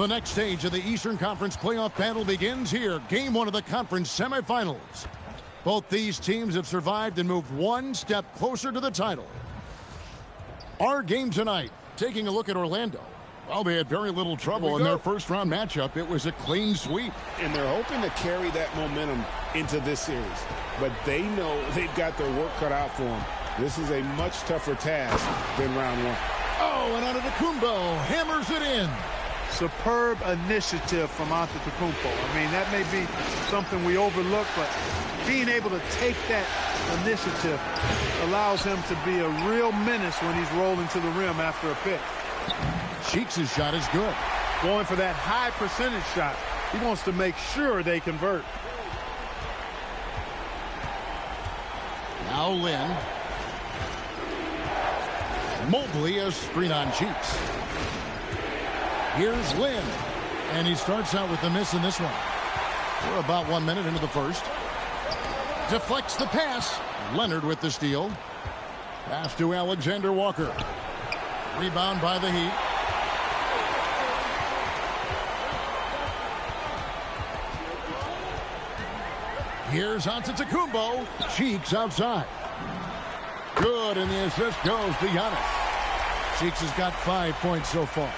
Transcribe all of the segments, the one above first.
The next stage of the Eastern Conference playoff battle begins here. Game 1 of the conference semifinals. Both these teams have survived and moved one step closer to the title. Our game tonight, taking a look at Orlando. Well, they had very little trouble in their first-round matchup. It was a clean sweep. And they're hoping to carry that momentum into this series. But they know they've got their work cut out for them. This is a much tougher task than round 1. Oh, and Antetokounmpo hammers it in. Superb initiative from Antetokounmpo. I mean, that may be something we overlook, but being able to take that initiative allows him to be a real menace when he's rolling to the rim after a pick. Cheeks' shot is good. Going for that high percentage shot. He wants to make sure they convert. Now Lynn. Mobley, a screen on Cheeks. Here's Lynn. And he starts out with a miss in this one. We're about 1 minute into the first. Deflects the pass. Leonard with the steal. Pass to Alexander Walker. Rebound by the Heat. Here's Antetokounmpo. Cheeks outside. Good, and the assist goes to Giannis. Cheeks has got 5 points so far.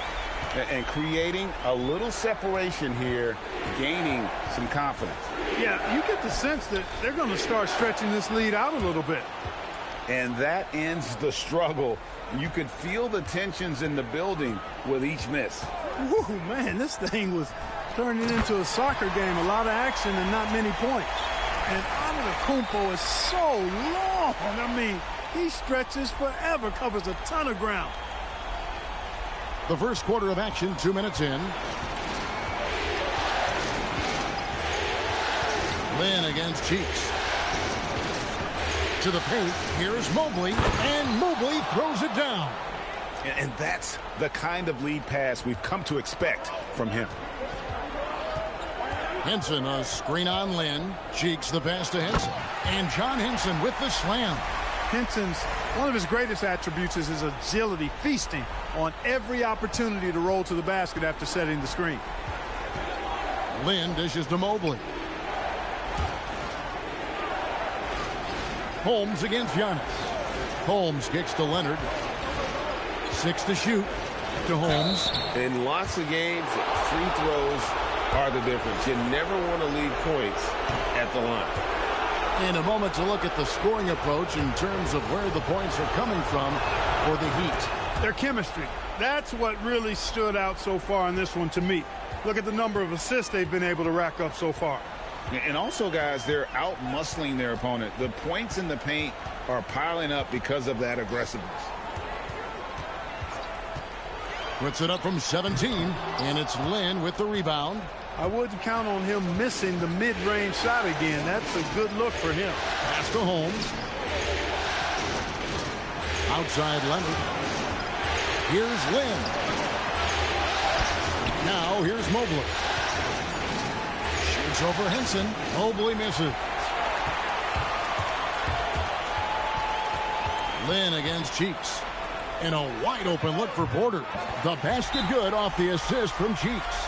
And creating a little separation here, gaining some confidence. Yeah, you get the sense that they're going to start stretching this lead out a little bit. And that ends the struggle. You could feel the tensions in the building with each miss. Woo, man, this thing was turning into a soccer game. A lot of action and not many points. And Antetokounmpo is so long. I mean, he stretches forever, covers a ton of ground. The first quarter of action, 2 minutes in. Lynn against Cheeks. To the paint, here's Mobley, and Mobley throws it down. And that's the kind of lead pass we've come to expect from him. Henson, a screen on Lynn. Cheeks the pass to Henson. And John Henson with the slam. Henson's, one of his greatest attributes is his agility, feasting on every opportunity to roll to the basket after setting the screen. Lynn dishes to Mobley. Holmes against Giannis. Holmes kicks to Leonard. 6 to shoot to Holmes. In lots of games, free throws are the difference. You never want to leave points at the line. In a moment to look at the scoring approach in terms of where the points are coming from for the Heat. Their chemistry. That's what really stood out so far in this one to me. Look at the number of assists they've been able to rack up so far. And also, guys, they're out-muscling their opponent. The points in the paint are piling up because of that aggressiveness. Puts it up from 17, and it's Lynn with the rebound. I wouldn't count on him missing the mid-range shot again. That's a good look for him. Pass to Holmes. Outside Leonard. Here's Lynn. Now here's Mobley. Shoots over Henson. Mobley misses. Lynn against Cheeks. And a wide open look for Porter. The basket good off the assist from Cheeks.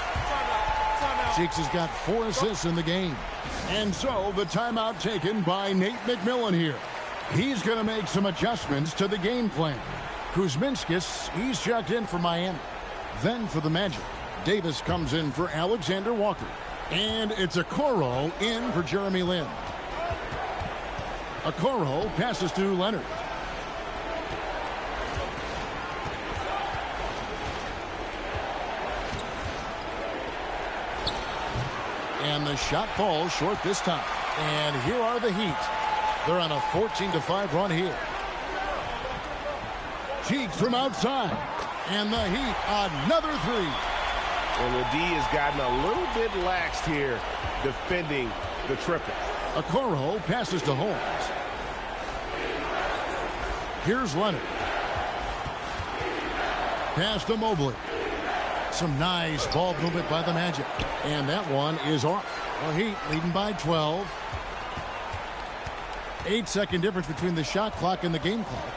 Cheeks has got 4 assists in the game. And so the timeout taken by Nate McMillan here. He's going to make some adjustments to the game plan. Kuzminskis, he's checked in for Miami. Then for the Magic, Davis comes in for Alexander Walker. And it's Okoro in for Jeremy Lin. Okoro passes to Leonard. And the shot falls short this time. And here are the Heat. They're on a 14-5 run here. Cheeks from outside. And the Heat, another three. And the D has gotten a little bit laxed here defending the triple. Okoro passes to Holmes. Here's Leonard. Pass to Mobley. Some nice ball movement by the Magic. And that one is off. The Heat leading by 12. 8-second difference between the shot clock and the game clock.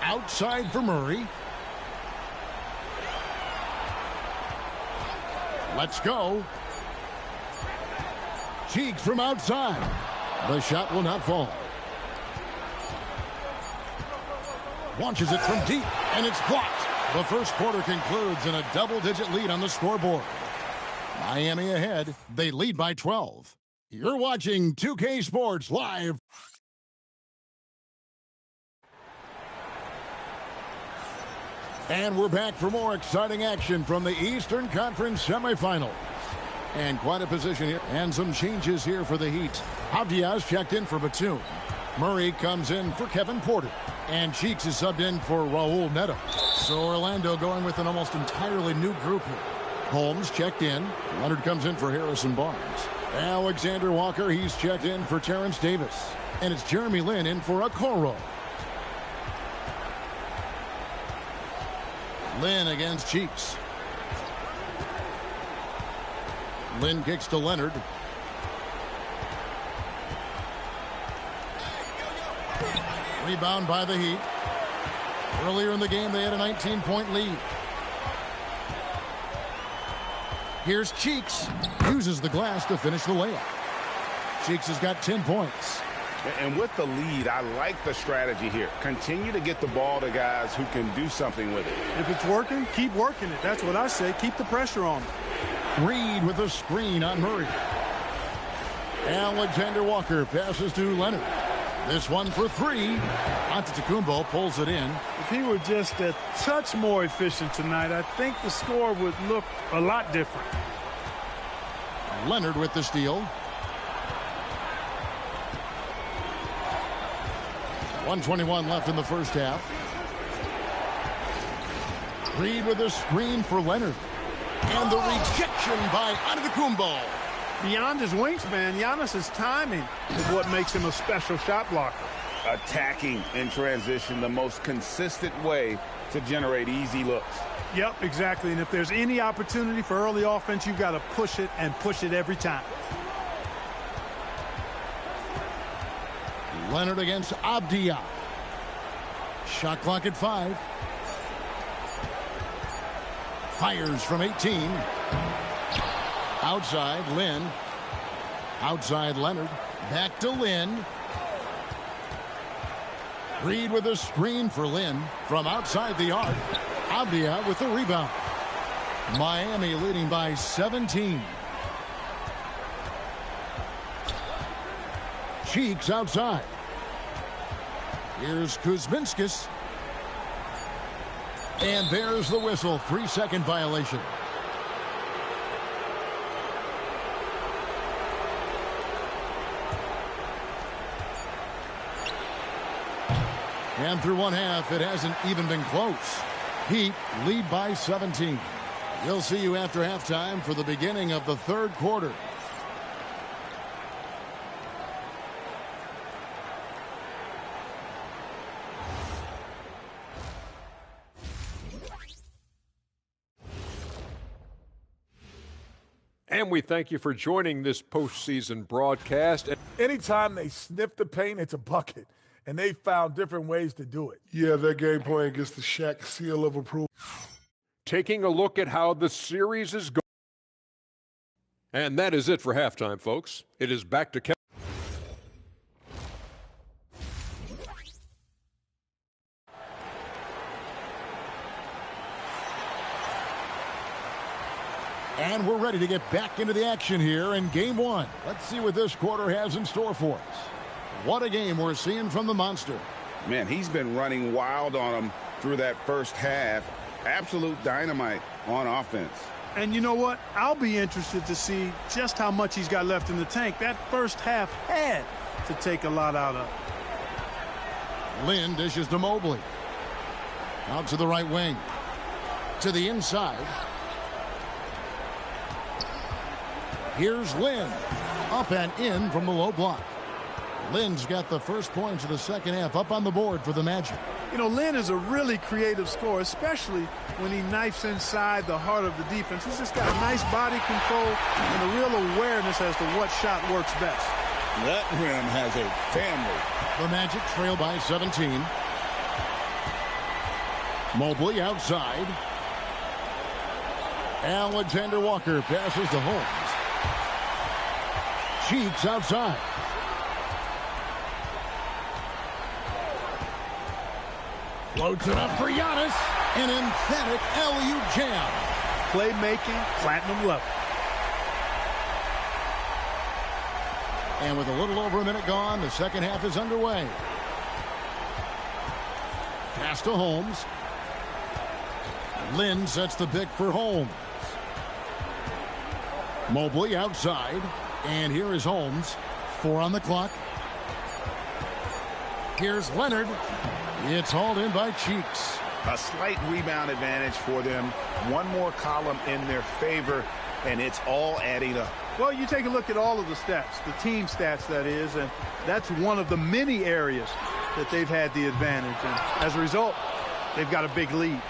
Outside for Murray. Let's go. Cheeks from outside. The shot will not fall. Launches it from deep, and it's blocked. The first quarter concludes in a double-digit lead on the scoreboard. Miami ahead. They lead by 12. You're watching 2K Sports Live. And we're back for more exciting action from the Eastern Conference semifinals. And quite a position here. And some changes here for the Heat. Avdia's checked in for Batum. Murray comes in for Kevin Porter. And Cheeks is subbed in for Raul Neto. So Orlando going with an almost entirely new group here. Holmes checked in. Leonard comes in for Harrison Barnes. Alexander Walker, he's checked in for Terrence Davis. And it's Jeremy Lin in for Okoro. Lin against Cheeks. Lin kicks to Leonard. Rebound by the Heat. Earlier in the game, they had a 19-point lead. Here's Cheeks. Uses the glass to finish the layup. Cheeks has got 10 points. And with the lead, I like the strategy here. Continue to get the ball to guys who can do something with it. If it's working, keep working it. That's what I say. Keep the pressure on him. Reed with a screen on Murray. Alexander Walker passes to Leonard. This one for three. Antetokounmpo pulls it in. If he were just a touch more efficient tonight, I think the score would look a lot different. Leonard with the steal. 1:21 left in the first half. Reed with a screen for Leonard. And the rejection by Antetokounmpo. Beyond his wingspan, Giannis's timing is what makes him a special shot blocker. Attacking in transition, the most consistent way to generate easy looks. Yep, exactly. And if there's any opportunity for early offense, you've got to push it and push it every time. Leonard against Avdia. Shot clock at 5. Fires from 18. Outside, Lin. Outside, Leonard. Back to Lin. Reed with a screen for Lin. From outside the arc. Avdia with the rebound. Miami leading by 17. Cheeks outside. Here's Kuzminskis. And there's the whistle. 3-second violation. And through one half, it hasn't even been close. Heat lead by 17. We'll see you after halftime for the beginning of the third quarter. And we thank you for joining this postseason broadcast. Anytime they sniff the paint, it's a bucket. And they found different ways to do it. Yeah, their game plan gets the Shaq seal of approval. Taking a look at how the series is going. And that is it for halftime, folks. It is back to Kevin. And we're ready to get back into the action here in game one. Let's see what this quarter has in store for us. What a game we're seeing from the monster. Man, he's been running wild on them through that first half. Absolute dynamite on offense. And you know what? I'll be interested to see just how much he's got left in the tank. That first half had to take a lot out of. Lin dishes to Mobley. Out to the right wing. To the inside. Here's Lin. Up and in from the low block. Lin's got the first points of the second half up on the board for the Magic. You know, Lin is a really creative scorer, especially when he knifes inside the heart of the defense. He's just got nice body control and a real awareness as to what shot works best. That rim has a family. The Magic trail by 17. Mobley outside. Alexander Walker passes to Holmes. Cheeks outside. Floats it up for Giannis. An emphatic alley-oop jam. Playmaking, platinum level. And with a little over a minute gone, the second half is underway. Pass to Holmes. Lynn sets the pick for Holmes. Mobley outside. And here is Holmes. 4 on the clock. Here's Leonard. It's hauled in by Cheeks. A slight rebound advantage for them. One more column in their favor, and it's all adding up. Well, you take a look at all of the stats, the team stats, that is, and that's one of the many areas that they've had the advantage. And as a result, they've got a big lead.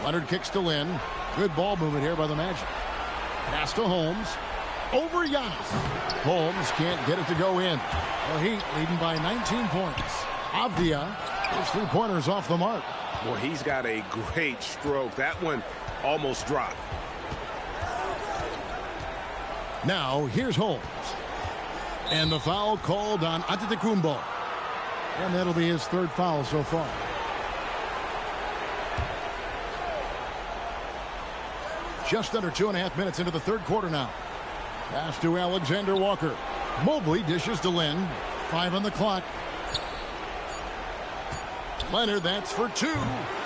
Leonard kicks to Lynn. Good ball movement here by the Magic. Pass to Holmes. Over Giannis. Holmes can't get it to go in. The Heat leading by 19 points. Avdia, his 3-pointers off the mark. Well, he's got a great stroke. That one almost dropped. Now, here's Holmes. And the foul called on Antetokounmpo. And that'll be his 3rd foul so far. Just under 2.5 minutes into the 3rd quarter now. Pass to Alexander Walker. Mobley dishes to Lynn. 5 on the clock. Leonard, that's for 2.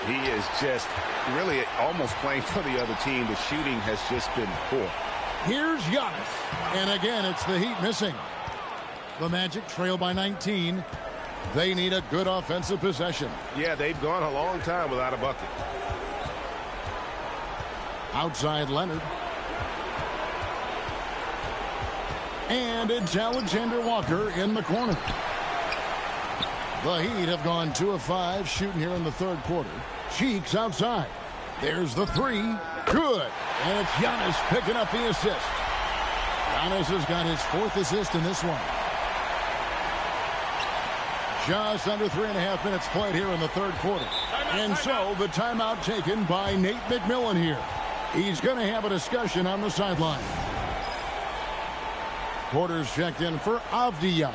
He is just really almost playing for the other team. The shooting has just been poor. Here's Giannis. And again, it's the Heat missing. The Magic trail by 19. They need a good offensive possession. Yeah, they've gone a long time without a bucket. Outside Leonard. And it's Alexander Walker in the corner. The Heat have gone 2 of 5 shooting here in the 3rd quarter. Cheeks outside. There's the 3. Good. And it's Giannis picking up the assist. Giannis has got his 4th assist in this one. Just under 3.5 minutes played here in the 3rd quarter. And so the timeout taken by Nate McMillan here. He's going to have a discussion on the sideline. Porter's checked in for Avdia.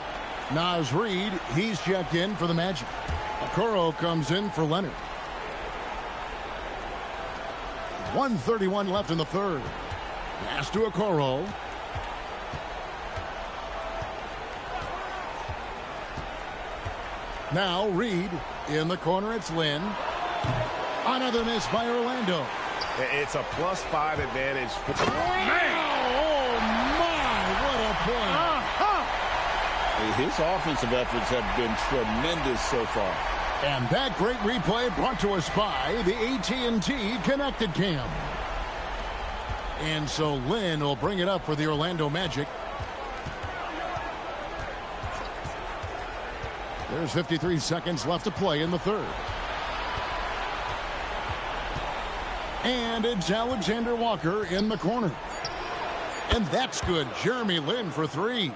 Naz Reid, he's checked in for the Magic. Okoro comes in for Leonard. 1:31 left in the 3rd. Pass to Okoro. Now Reid in the corner. It's Lynn. Another miss by Orlando. It's a +5 advantage. Oh my! What a point! His offensive efforts have been tremendous so far. And that great replay brought to us by the AT&T Connected Cam. And so Lynn will bring it up for the Orlando Magic. There's 53 seconds left to play in the 3rd. And it's Alexander Walker in the corner. And that's good. Jeremy Lin for 3.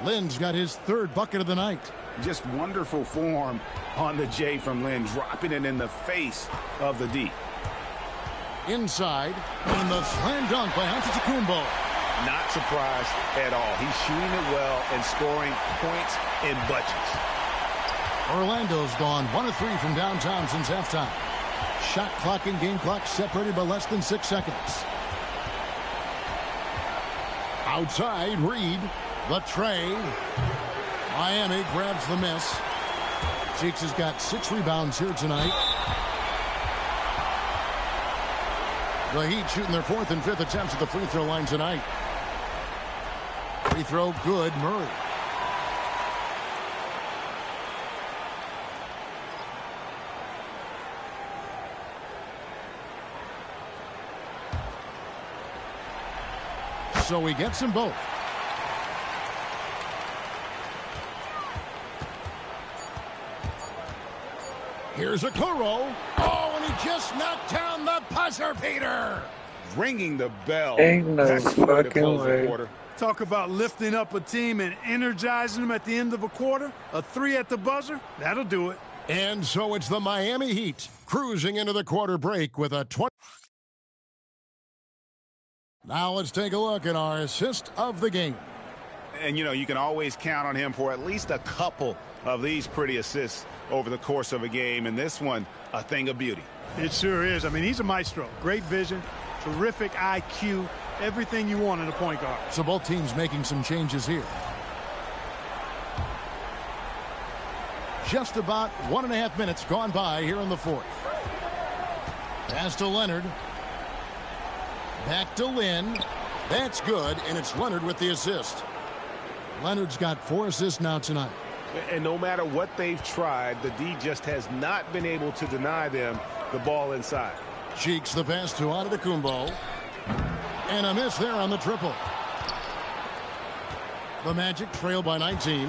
Lin's got his 3rd bucket of the night. Just wonderful form on the J from Lin, dropping it in the face of the D. Inside, and the slam dunk by Antetokounmpo. Not surprised at all. He's shooting it well and scoring points in bunches. Orlando's gone 1 of 3 from downtown since halftime. Shot clock and game clock separated by less than 6 seconds. Outside, Reid. The tray. Miami grabs the miss. Cheeks has got 6 rebounds here tonight. The Heat shooting their 4th and 5th attempts at the free throw line tonight. Free throw good. Murray. So he gets them both. Here's Okoro. Oh, and he just knocked down the buzzer beater. Ringing the bell. Ain't no That's the way to fucking close the way. quarter. Talk about lifting up a team and energizing them at the end of a quarter. A 3 at the buzzer, that'll do it. And so it's the Miami Heat cruising into the quarter break with a 20. Now let's take a look at our assist of the game. And, you can always count on him for at least a couple of these pretty assists over the course of a game. And this one, a thing of beauty. It sure is. I mean, he's a maestro. Great vision, terrific IQ, everything you want in a point guard. So both teams making some changes here. Just about 1.5 minutes gone by here in the fourth. Pass to Leonard. Back to Lynn. That's good, and it's Leonard with the assist. Leonard's got 4 assists now tonight. And no matter what they've tried, the D just has not been able to deny them the ball inside. Cheeks the pass to Antetokounmpo. And a miss there on the triple. The Magic trail by 19.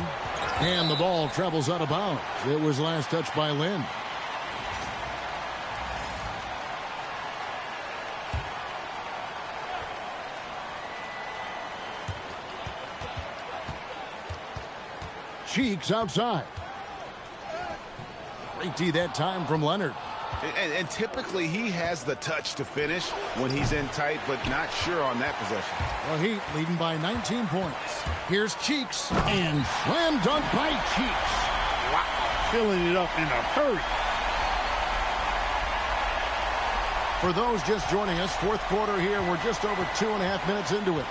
And the ball travels out of bounds. It was last touched by Lynn. Cheeks outside. Great D that time from Leonard. And typically he has the touch to finish when he's in tight, but not sure on that possession. The Heat leading by 19 points. Here's Cheeks, and slam dunk by Cheeks. Wow, filling it up in a hurry. For those just joining us, fourth quarter here, we're just over 2.5 minutes into it.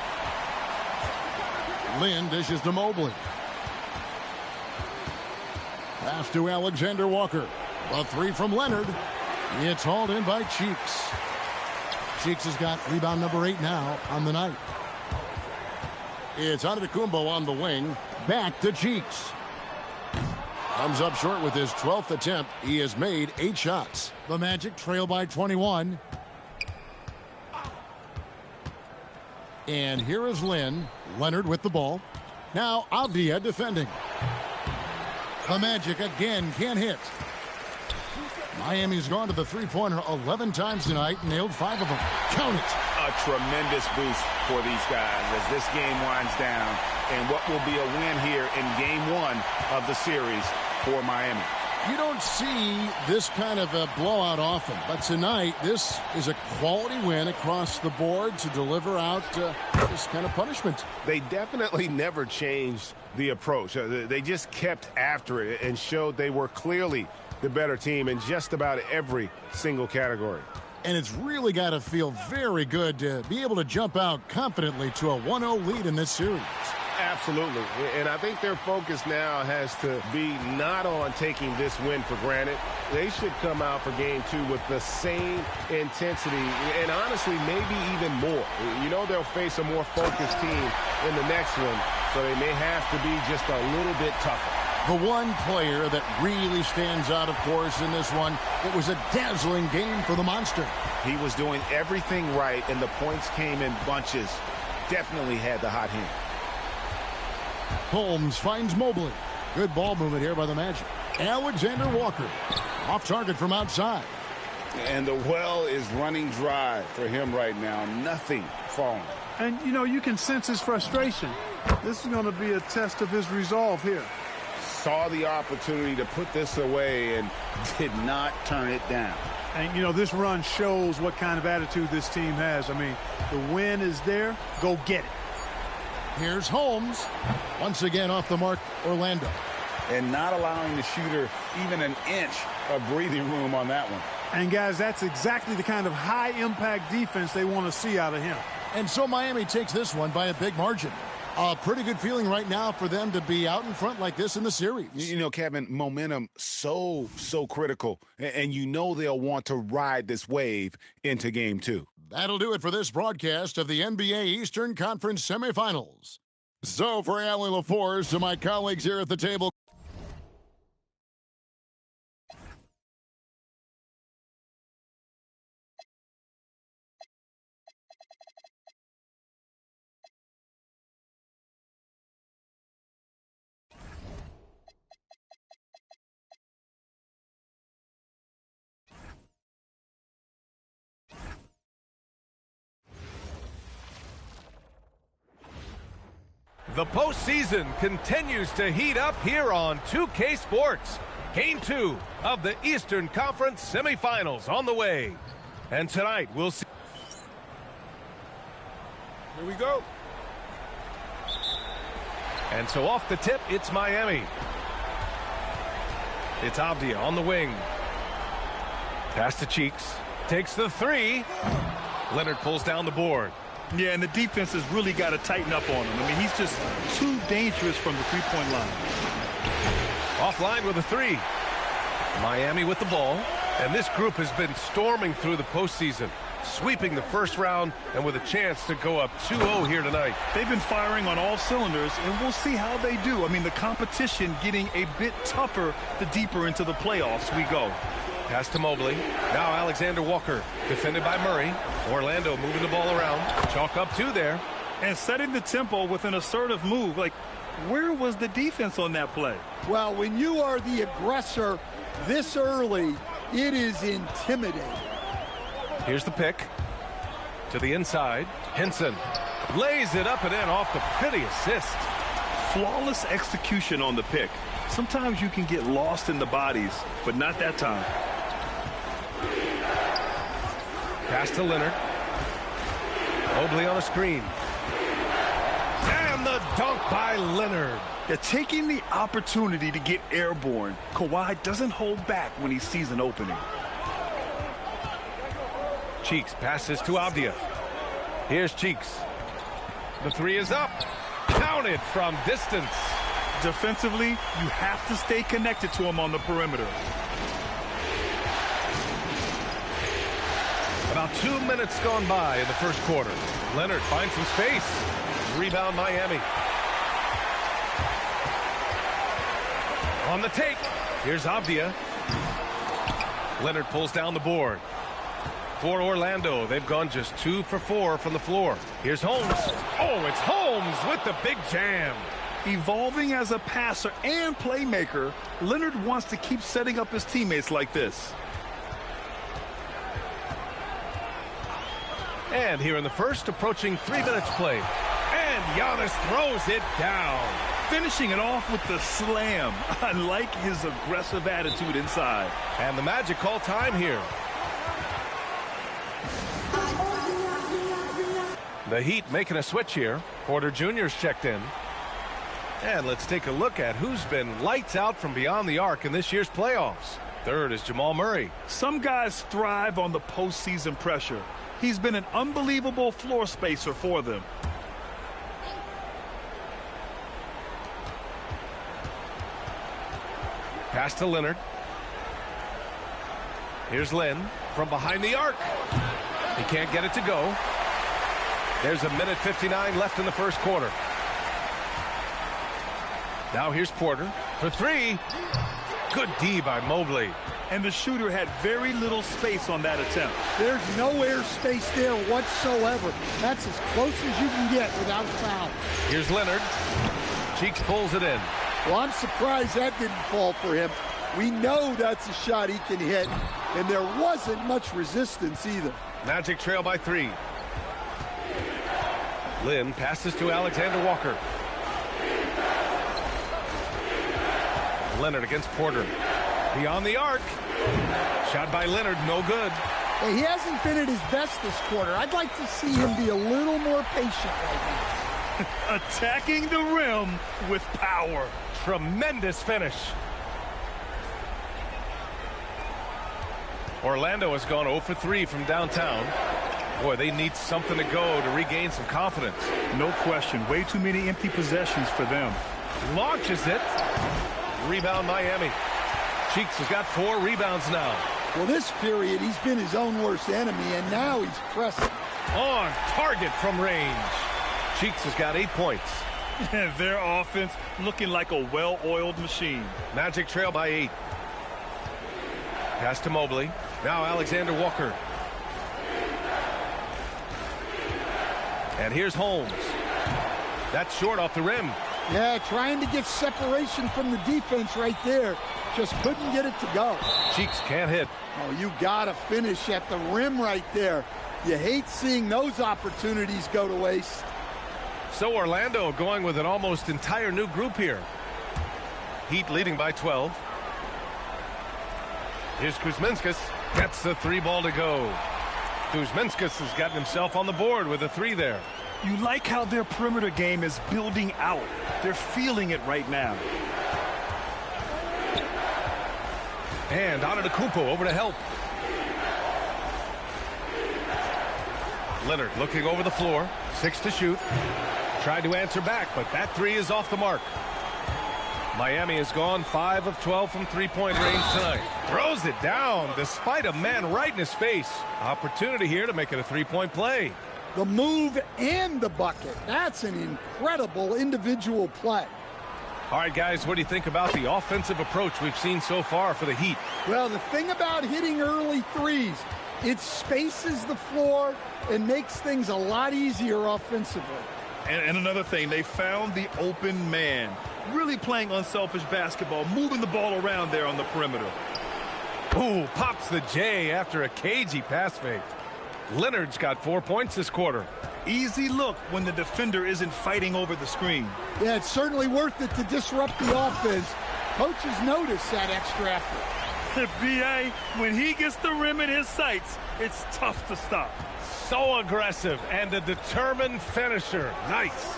Lynn dishes to Mobley. Pass to Alexander Walker. A 3 from Leonard. It's hauled in by Cheeks. Cheeks has got rebound number 8 now on the night. It's Antetokounmpo on the wing. Back to Cheeks. Comes up short with his 12th attempt. He has made 8 shots. The Magic trail by 21. And here is Lynn. Leonard with the ball. Now Avdia defending. The Magic again can't hit. Miami's gone to the three-pointer 11 times tonight and nailed 5 of them. Count it. A tremendous boost for these guys as this game winds down, and what will be a win here in game 1 of the series for Miami. You don't see this kind of a blowout often, but tonight this is a quality win across the board to deliver out this kind of punishment. They definitely never changed the approach. They just kept after it and showed they were clearly the better team in just about every single category. And it's really got to feel very good to be able to jump out confidently to a 1-0 lead in this series. Absolutely. And I think their focus now has to be not on taking this win for granted. They should come out for game 2 with the same intensity and honestly maybe even more. They'll face a more focused team in the next one, so they may have to be just a little bit tougher. The one player that really stands out, of course, in this one, it was a dazzling game for the Monster. He was doing everything right, and the points came in bunches. Definitely had the hot hand. Holmes finds Mobley. Good ball movement here by the Magic. Alexander Walker off target from outside. And the well is running dry for him right now. Nothing falling. And, you can sense his frustration. This is going to be a test of his resolve here. Saw the opportunity to put this away and did not turn it down. And, this run shows what kind of attitude this team has. I mean, the win is there. Go get it. Here's Holmes. Once again off the mark, Orlando. And not allowing the shooter even an inch of breathing room on that one. And, guys, that's exactly the kind of high-impact defense they want to see out of him. And so Miami takes this one by a big margin. A pretty good feeling right now for them to be out in front like this in the series. Kevin, momentum so critical. And they'll want to ride this wave into game 2. That'll do it for this broadcast of the NBA Eastern Conference semifinals. So for Allie LaForce, to my colleagues here at the table. The postseason continues to heat up here on 2K Sports. Game 2 of the Eastern Conference semifinals on the way. And tonight we'll see. Here we go. And so off the tip, it's Miami. It's Avdia on the wing. Pass to Cheeks. Takes the three. Leonard pulls down the board. Yeah, and the defense has really got to tighten up on him. I mean, he's just too dangerous from the three-point line. Offline with a three. Miami with the ball. And this group has been storming through the postseason, sweeping the first round and with a chance to go up 2-0 here tonight. They've been firing on all cylinders, and we'll see how they do. I mean, the competition getting a bit tougher the deeper into the playoffs we go. Pass to Mobley. Now Alexander Walker, defended by Murray. Orlando moving the ball around. Chalk up two there. And setting the tempo with an assertive move. Like, where was the defense on that play? Well, when you are the aggressor this early, it is intimidating. Here's the pick. To the inside. Henson lays it up and in off the pretty assist. Flawless execution on the pick. Sometimes you can get lost in the bodies, but not that time. Pass to Leonard. Mobley on a screen. And the dunk by Leonard. They're taking the opportunity to get airborne. Kawhi doesn't hold back when he sees an opening. Cheeks passes to Avdia. Here's Cheeks. The three is up. Counted from distance. Defensively, you have to stay connected to him on the perimeter. About 2 minutes gone by in the first quarter. Leonard finds some space. Rebound Miami. On the take. Here's Avdia. Leonard pulls down the board. For Orlando, they've gone just 2 for 4 from the floor. Here's Holmes. Oh, it's Holmes with the big jam. Evolving as a passer and playmaker, Leonard wants to keep setting up his teammates like this. And here in the first, approaching 3 minutes play. And Giannis throws it down. Finishing it off with the slam. I like his aggressive attitude inside. And the Magic call time here. The Heat making a switch here. Porter Jr.'s checked in. And let's take a look at who's been lights out from beyond the arc in this year's playoffs. Third is Jamal Murray. Some guys thrive on the postseason pressure. He's been an unbelievable floor spacer for them. Pass to Leonard. Here's Lynn from behind the arc. He can't get it to go. There's a minute 59 left in the first quarter. Now here's Porter for three. Good D by Mobley. And the shooter had very little space on that attempt. There's no air space there whatsoever. That's as close as you can get without foul. Here's Leonard. Cheeks pulls it in. Well, I'm surprised that didn't fall for him. We know that's a shot he can hit, and there wasn't much resistance either. Magic trail by 3. Lynn passes to Alexander Walker. Leonard against Porter. Beyond the arc. Shot by Leonard, no good. Hey, he hasn't been at his best this quarter. I'd like to see him be a little more patient right now. Attacking the rim with power. Tremendous finish. Orlando has gone 0 for 3 from downtown. Boy, they need something to go to regain some confidence. No question. Way too many empty possessions for them. Launches it. Rebound Miami. Cheeks has got 4 rebounds now. Well, this period, he's been his own worst enemy, and now he's pressing. On target from range. Cheeks has got 8 points. Their offense looking like a well-oiled machine. Magic trail by 8. Pass to Mobley. Now Alexander Walker. And here's Holmes. That's short off the rim. Yeah, trying to get separation from the defense right there. Just couldn't get it to go. Cheeks can't hit. Oh, you got to finish at the rim right there. You hate seeing those opportunities go to waste. So Orlando going with an almost entire new group here. Heat leading by 12. Here's Kuzminskas. Gets the 3 ball to go. Kuzminskas has gotten himself on the board with a 3 there. You like how their perimeter game is building out. They're feeling it right now. And Antetokounmpo over to help. Leonard looking over the floor. 6 to shoot. Tried to answer back, but that three is off the mark. Miami has gone 5 of 12 from three-point range tonight. Throws it down despite a man right in his face. Opportunity here to make it a three-point play. The move and the bucket. That's an incredible individual play. All right, guys, what do you think about the offensive approach we've seen so far for the Heat? Well, the thing about hitting early threes, it spaces the floor and makes things a lot easier offensively. And another thing, they found the open man. Really playing unselfish basketball, moving the ball around there on the perimeter. Ooh, pops the J after a cagey pass fake. Leonard's got 4 points this quarter. Easy look when the defender isn't fighting over the screen. Yeah, it's certainly worth it to disrupt the offense. Coaches notice that extra effort. B.A., when he gets the rim in his sights, it's tough to stop. So aggressive and a determined finisher. Nice.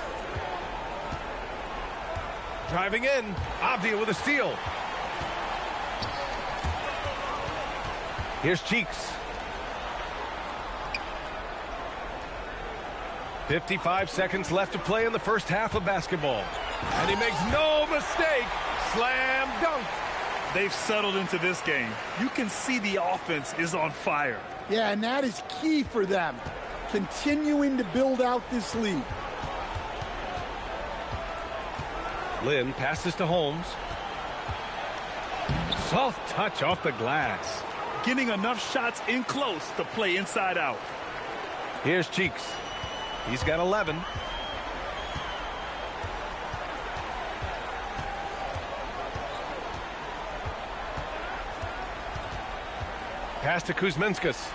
Driving in, Avdia with a steal. Here's Cheeks. 55 seconds left to play in the first half of basketball. And he makes no mistake. Slam dunk. They've settled into this game. You can see the offense is on fire. Yeah, and that is key for them. Continuing to build out this lead. Lynn passes to Holmes. Soft touch off the glass. Getting enough shots in close to play inside out. Here's Cheeks. He's got 11. Pass to Kuzminskas.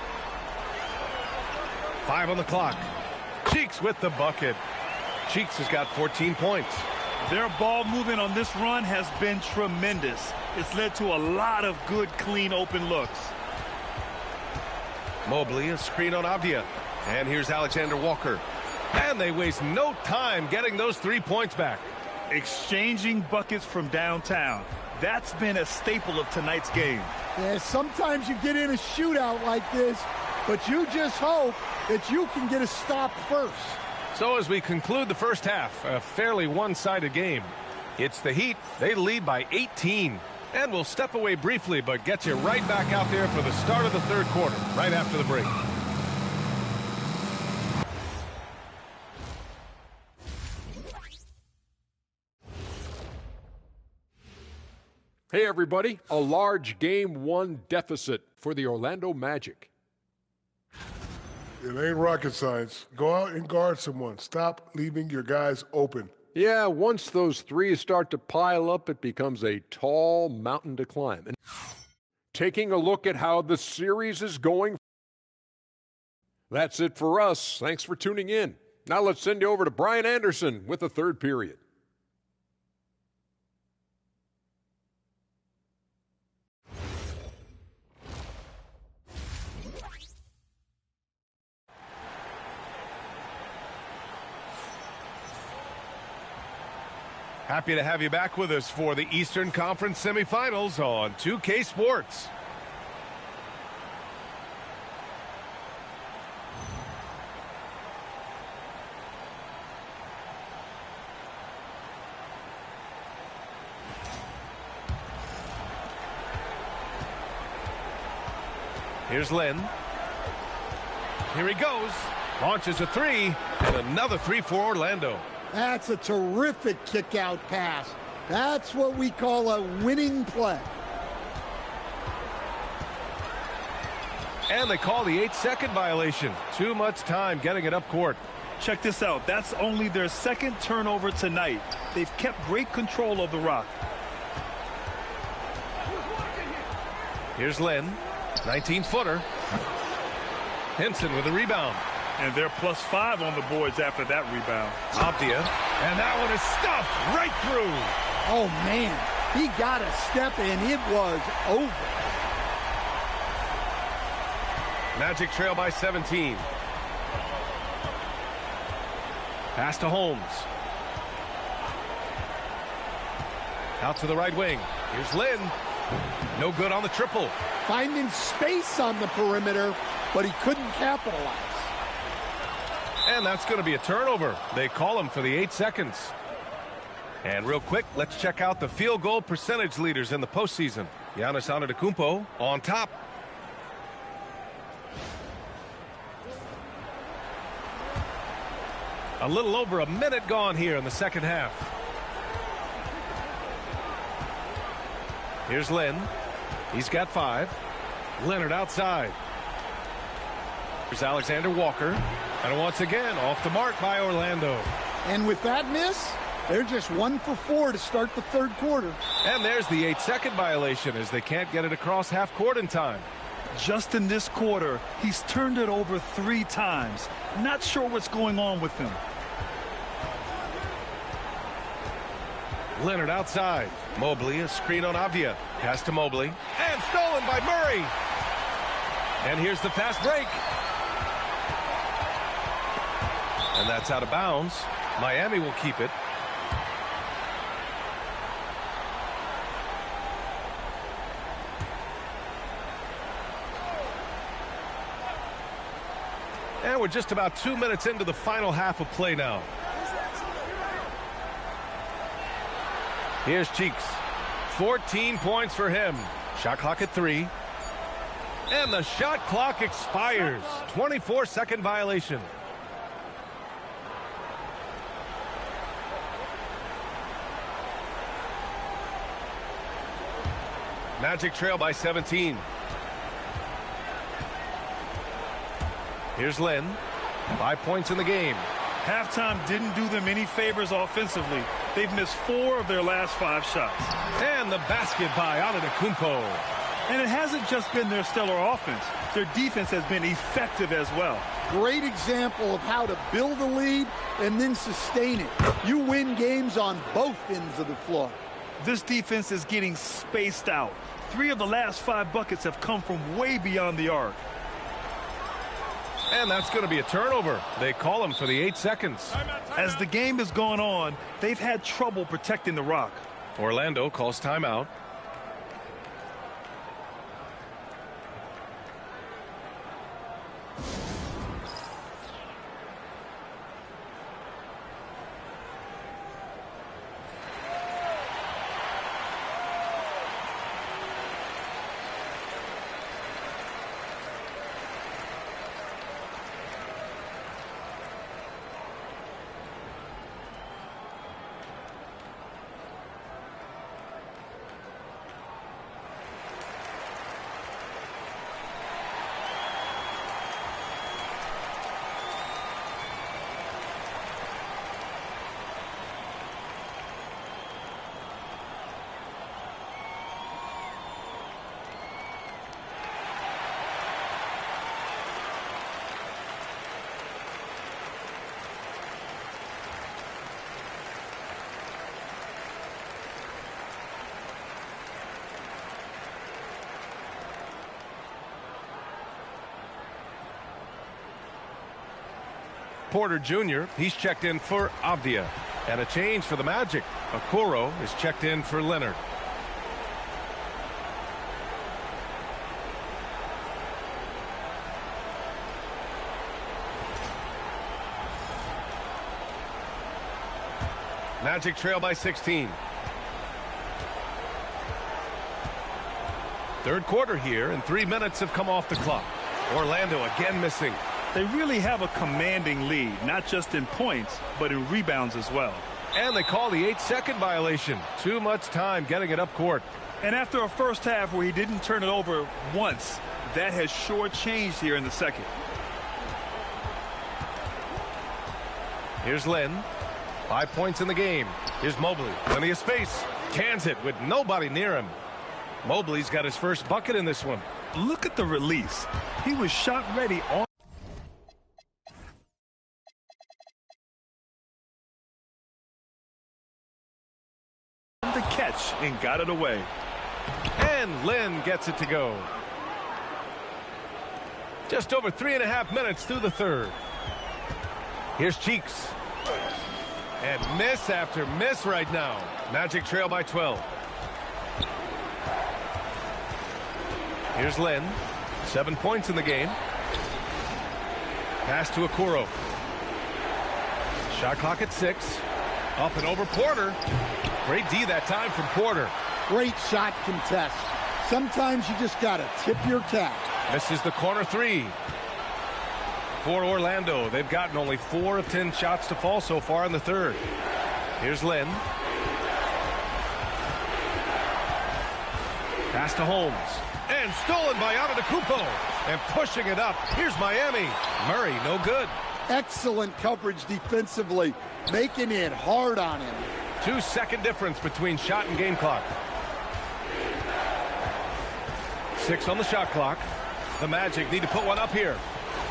5 on the clock. Cheeks with the bucket. Cheeks has got 14 points. Their ball movement on this run has been tremendous. It's led to a lot of good, clean, open looks. Mobley, a screen on Avdia. And here's Alexander Walker. And they waste no time getting those 3 points back. Exchanging buckets from downtown. That's been a staple of tonight's game. Yeah, sometimes you get in a shootout like this, but you just hope that you can get a stop first. So as we conclude the first half, a fairly one-sided game. It's the Heat. They lead by 18. And we'll step away briefly, but get you right back out there for the start of the third quarter, right after the break. Hey, everybody. A large Game 1 deficit for the Orlando Magic. It ain't rocket science. Go out and guard someone. Stop leaving your guys open. Yeah, once those threes start to pile up, it becomes a tall mountain to climb. And taking a look at how the series is going. That's it for us. Thanks for tuning in. Now let's send you over to Brian Anderson with the third period. Happy to have you back with us for the Eastern Conference semifinals on 2K Sports. Here's Lynn. Here he goes. Launches a three, and another three for Orlando. That's a terrific kick-out pass. That's what we call a winning play. And they call the 8-second violation. Too much time getting it up court. Check this out. That's only their second turnover tonight. They've kept great control of the rock. Here's Lynn. 19-footer. Henson with a rebound. And they're +5 on the boards after that rebound. Avdia. And that one is stuffed right through. Oh, man. He got a step, and it was over. Magic trail by 17. Pass to Holmes. Out to the right wing. Here's Lynn. No good on the triple. Finding space on the perimeter, but he couldn't capitalize. And that's going to be a turnover. They call him for the 8 seconds. And real quick, let's check out the field goal percentage leaders in the postseason. Giannis Antetokounmpo on top. A little over a minute gone here in the second half. Here's Lynn. He's got 5. Leonard outside. Here's Alexander Walker. And once again, off the mark by Orlando. And with that miss, they're just 1 for 4 to start the third quarter. And there's the 8-second violation as they can't get it across half court in time. Just in this quarter, he's turned it over 3 times. Not sure what's going on with him. Leonard outside. Mobley, a screen on Avdia. Pass to Mobley. And stolen by Murray. And here's the fast break. And that's out of bounds. Miami will keep it. And we're just about 2 minutes into the final half of play now. Here's Cheeks. 14 points for him. Shot clock at 3. And the shot clock expires. 24-second violation. Magic trail by 17. Here's Lynn. 5 points in the game. Halftime didn't do them any favors offensively. They've missed 4 of their last 5 shots. And the basket by Antetokounmpo. And it hasn't just been their stellar offense. Their defense has been effective as well. Great example of how to build a lead and then sustain it. You win games on both ends of the floor. This defense is getting spaced out. 3 of the last 5 buckets have come from way beyond the arc. And that's going to be a turnover. They call him for the 8 seconds. As the game has gone on, they've had trouble protecting the rock. Orlando calls timeout. Porter Jr., he's checked in for Avdia. And a change for the Magic. Okoro is checked in for Leonard. Magic trail by 16. Third quarter here, and 3 minutes have come off the clock. Orlando again missing. They really have a commanding lead, not just in points, but in rebounds as well. And they call the 8-second violation. Too much time getting it up court. And after a first half where he didn't turn it over once, that has sure changed here in the second. Here's Lynn. 5 points in the game. Here's Mobley. Plenty of space. Cans it with nobody near him. Mobley's got his first bucket in this one. Look at the release. He was shot ready on the catch and got it away. And Lynn gets it to go. Just over 3.5 minutes through the third. Here's Cheeks. And miss after miss right now. Magic trail by 12. Here's Lynn. 7 points in the game. Pass to Okoro. Shot clock at 6. Up and over Porter. Great D that time from Porter. Great shot contest. Sometimes you just got to tip your cap. Misses the corner 3. For Orlando, they've gotten only 4 of 10 shots to fall so far in the third. Here's Lynn. Pass to Holmes. And stolen by Antetokounmpo. And pushing it up. Here's Miami. Murray, no good. Excellent coverage defensively, making it hard on him. 2-second difference between shot and game clock. 6 on the shot clock. The Magic need to put one up here.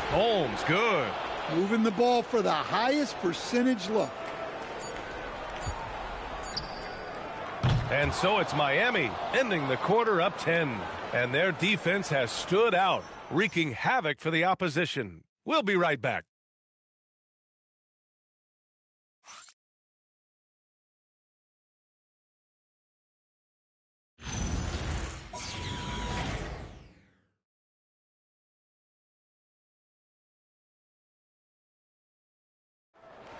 Holmes, good. Moving the ball for the highest percentage look. And so it's Miami ending the quarter up 10. And their defense has stood out, wreaking havoc for the opposition. We'll be right back.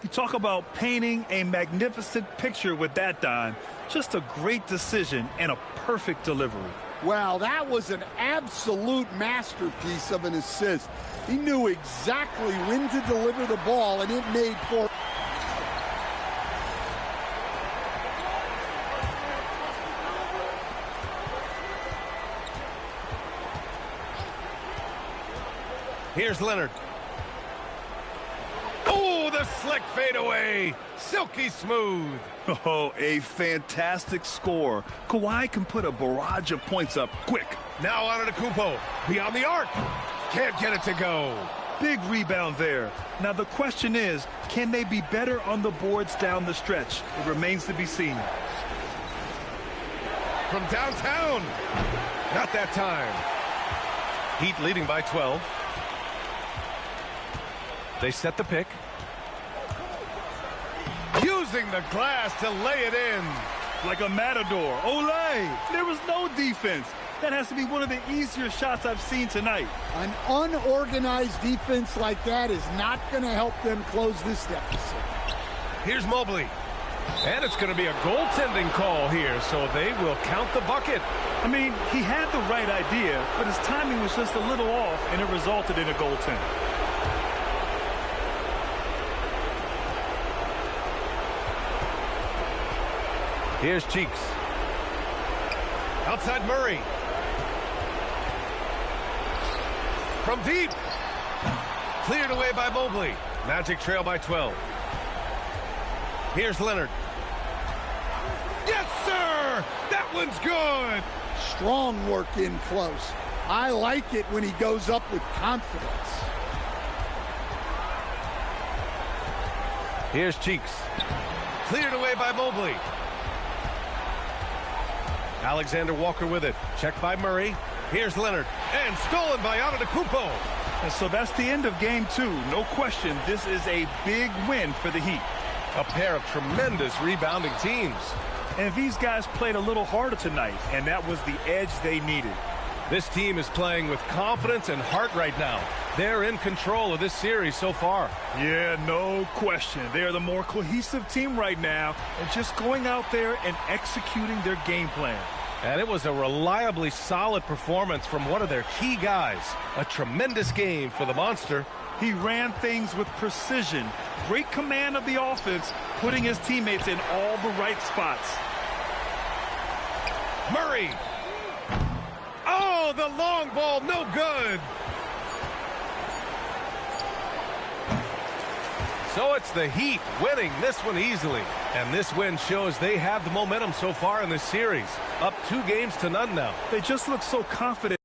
You talk about painting a magnificent picture with that, Don. Just a great decision and a perfect delivery. Well, that was an absolute masterpiece of an assist. He knew exactly when to deliver the ball, and it made for... Here's Leonard. Oh, the slick fadeaway. Silky smooth. Oh, a fantastic score. Kawhi can put a barrage of points up quick. Now Antetokounmpo beyond the arc. Can't get it to go. Big rebound there. Now the question is, can they be better on the boards down the stretch? It remains to be seen. From downtown. Not that time. Heat leading by 12. They set the pick. Using the glass to lay it in. Like a matador. Olay! There was no defense. That has to be one of the easier shots I've seen tonight. An unorganized defense like that is not going to help them close this deficit. Here's Mobley. And it's going to be a goaltending call here, so they will count the bucket. I mean, he had the right idea, but his timing was just a little off, and it resulted in a goaltend. Here's Cheeks. Outside Murray. From deep. Cleared away by Mobley. Magic trail by 12. Here's Leonard. Yes, sir! That one's good! Strong work in close. I like it when he goes up with confidence. Here's Cheeks. Cleared away by Mobley. Alexander Walker with it. Checked by Murray. Here's Leonard. And stolen by Antetokounmpo. And so that's the end of game 2. No question, this is a big win for the Heat. A pair of tremendous rebounding teams. And these guys played a little harder tonight, and that was the edge they needed. This team is playing with confidence and heart right now. They're in control of this series so far. Yeah, no question. They're the more cohesive team right now and just going out there and executing their game plan. And it was a reliably solid performance from one of their key guys. A tremendous game for the Monster. He ran things with precision. Great command of the offense, putting his teammates in all the right spots. Murray. Oh, the long ball, no good. So it's the Heat winning this one easily. And this win shows they have the momentum so far in this series. Up 2-0 now. They just look so confident.